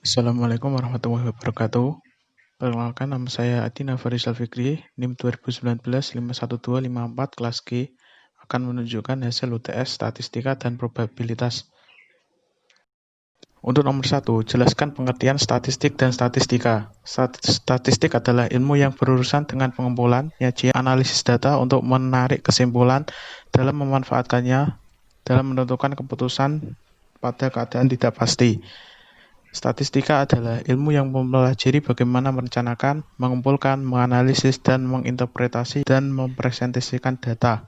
Assalamualaikum warahmatullahi wabarakatuh. Perkenalkan, nama saya Adina Farisal Fikri, NIM 2019-51254 kelas G, akan menunjukkan hasil UTS statistika dan probabilitas. Untuk nomor 1, jelaskan pengertian statistik dan statistika. Statistik adalah ilmu yang berurusan dengan pengumpulan, penyajian, analisis data untuk menarik kesimpulan dalam memanfaatkannya dalam menentukan keputusan pada keadaan tidak pasti. Statistika adalah ilmu yang mempelajari bagaimana merencanakan, mengumpulkan, menganalisis, dan menginterpretasi dan mempresentasikan data.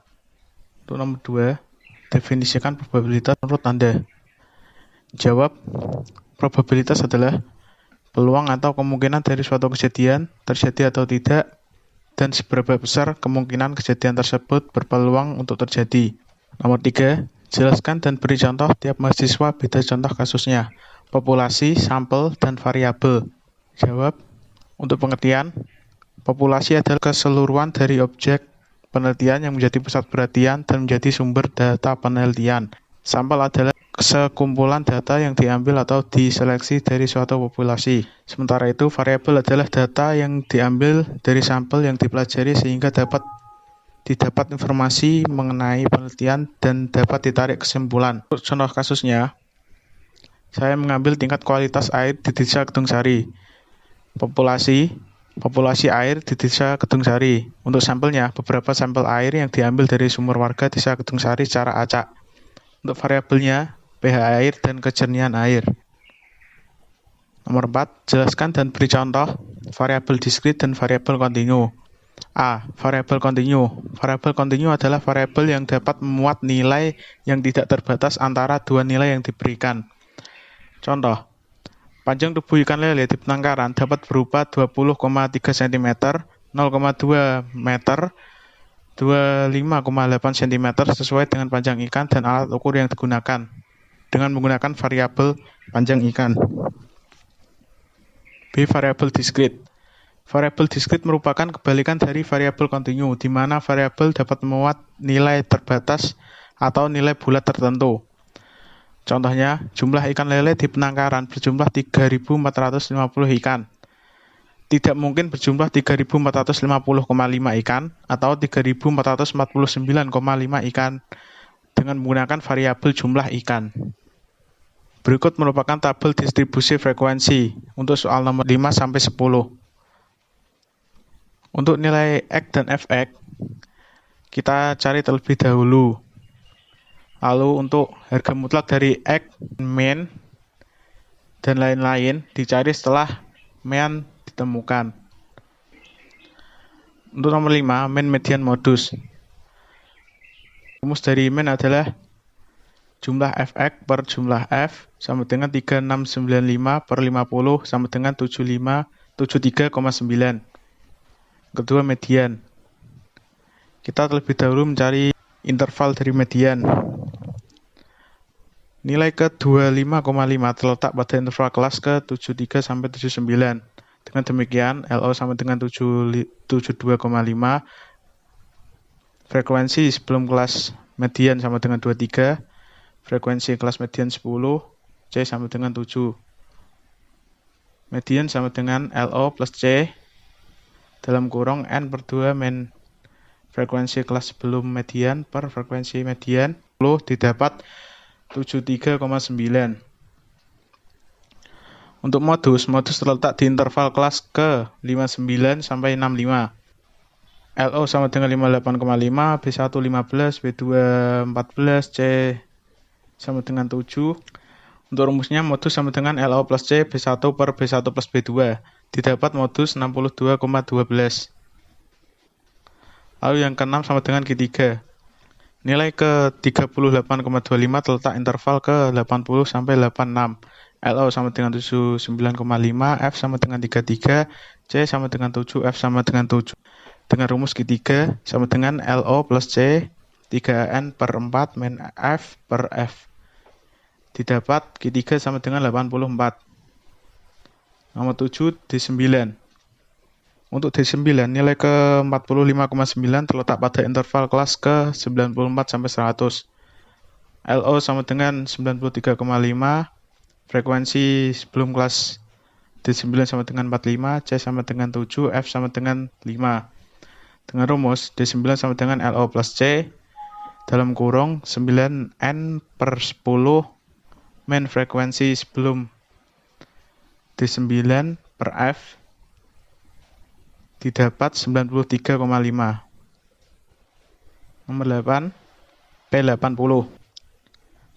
Untuk nomor 2, definisikan probabilitas menurut Anda. Jawab, probabilitas adalah peluang atau kemungkinan dari suatu kejadian terjadi atau tidak, dan seberapa besar kemungkinan kejadian tersebut berpeluang untuk terjadi. Nomor 3, jelaskan dan beri contoh tiap mahasiswa beda contoh kasusnya. Populasi, sampel, dan variabel. Jawab, untuk pengertian, populasi adalah keseluruhan dari objek penelitian yang menjadi pusat perhatian dan menjadi sumber data penelitian. Sampel adalah sekumpulan data yang diambil atau diseleksi dari suatu populasi. Sementara itu, variabel adalah data yang diambil dari sampel yang dipelajari sehingga didapat informasi mengenai penelitian dan dapat ditarik kesimpulan. Untuk contoh kasusnya, saya mengambil tingkat kualitas air di Desa Kedung Sari. Populasi air di Desa Kedung Sari. Untuk sampelnya, beberapa sampel air yang diambil dari sumur warga Desa Kedung Sari secara acak. Untuk variabelnya, pH air dan kejernihan air. Nomor 4, jelaskan dan beri contoh variabel diskrit dan variabel kontinu. A. Variabel kontinu. Variabel kontinu adalah variabel yang dapat memuat nilai yang tidak terbatas antara dua nilai yang diberikan. Contoh, panjang tubuh ikan lele di penangkaran dapat berupa 20,3 cm, 0,2 meter, 25,8 cm sesuai dengan panjang ikan dan alat ukur yang digunakan dengan menggunakan variabel panjang ikan. B. Variabel diskrit. Variabel diskrit merupakan kebalikan dari variabel kontinu, di mana variabel dapat memuat nilai terbatas atau nilai bulat tertentu. Contohnya, jumlah ikan lele di penangkaran berjumlah 3.450 ikan. Tidak mungkin berjumlah 3.450,5 ikan atau 3.449,5 ikan dengan menggunakan variabel jumlah ikan. Berikut merupakan tabel distribusi frekuensi untuk soal nomor 5-10. Untuk nilai X dan Fx, kita cari terlebih dahulu. Lalu untuk harga mutlak dari X, min, dan lain-lain dicari setelah min ditemukan. Untuk nomor 5, min median modus. Rumus dari min adalah jumlah Fx per jumlah F sama dengan 3695 per 50 sama dengan 73,9. Kedua, median. Kita terlebih dahulu mencari interval dari median. Nilai ke 25,5 terletak pada interval kelas ke 73 sampai 79. Dengan demikian, LO sama dengan 72,5. Frekuensi sebelum kelas median sama dengan 23. Frekuensi kelas median 10. C sama dengan 7. Median sama dengan LO plus C dalam kurung N per 2 min frekuensi kelas sebelum median per frekuensi median 10 didapat 73,9. Untuk modus terletak di interval kelas ke 59 sampai 65. LO sama dengan 58,5, B1 15, B2 14, C sama dengan 7. Untuk rumusnya modus sama dengan LO plus C B1 per B1 plus B2. Didapat modus 62,12. Lalu yang ke-6 sama dengan Q3. Nilai ke 38,25 terletak interval ke 80 sampai 86. LO sama dengan 79,5, F sama dengan 33, C sama dengan 7, F sama dengan 7. Dengan rumus Q3 sama dengan LO plus C 3N per 4 min F per F. Didapat Q3 sama dengan 84. Nomor 7, D9. Untuk D9, nilai ke 45,9 terletak pada interval kelas ke 94 sampai 100. LO sama dengan 93,5, frekuensi sebelum kelas D9 sama dengan 45, C sama dengan 7, F sama dengan 5. Dengan rumus D9 sama dengan LO plus C dalam kurung 9N per 10 min frekuensi sebelum D9 per F didapat 93,5. Nomor 8, P80.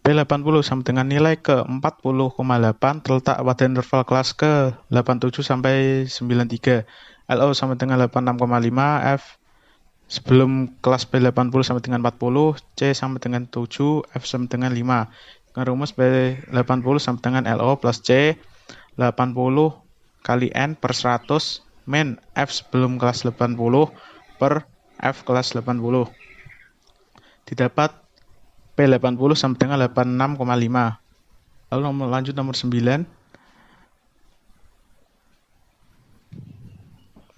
P80 sama dengan nilai ke 40,8 terletak pada interval kelas ke 87 sampai 93. LO sama dengan 86,5, F sebelum kelas P80 sama dengan 40, C sama dengan 7, F sama dengan 5. Dengan rumus P80 sama dengan LO plus C 80 kali N per 100 min F sebelum kelas 80 per F kelas 80. Didapat P80 sama dengan 86,5. Lalu lanjut nomor 9.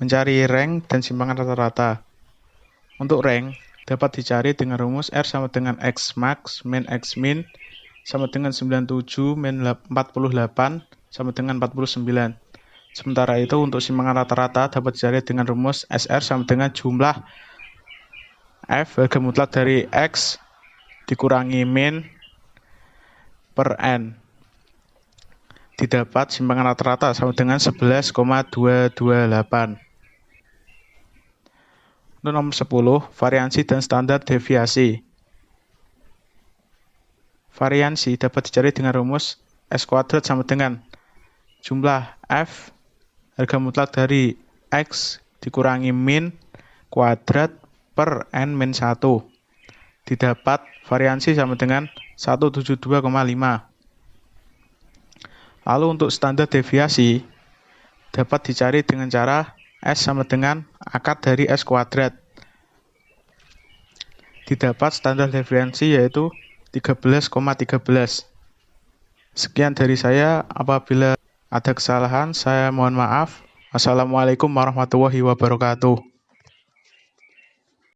Mencari rank dan simpangan rata-rata. Untuk rank dapat dicari dengan rumus R sama dengan X max min X min sama dengan 97 min 48 sama dengan 49. Sementara itu untuk simpangan rata-rata dapat dicari dengan rumus SR sama dengan jumlah F harga mutlak dari X dikurangi min per N. Didapat simpangan rata-rata sama dengan 11,228. Untuk nomor 10, variansi dan standar deviasi. Variansi dapat dicari dengan rumus S kuadrat sama dengan jumlah F harga mutlak dari X dikurangi min kuadrat per N min 1. Didapat variansi sama dengan 172,5. Lalu untuk standar deviasi dapat dicari dengan cara S sama dengan akar dari S kuadrat. Didapat standar deviasi yaitu 13,13. Sekian dari saya. Apabila ada kesalahan, saya mohon maaf. Wassalamualaikum warahmatullahi wabarakatuh.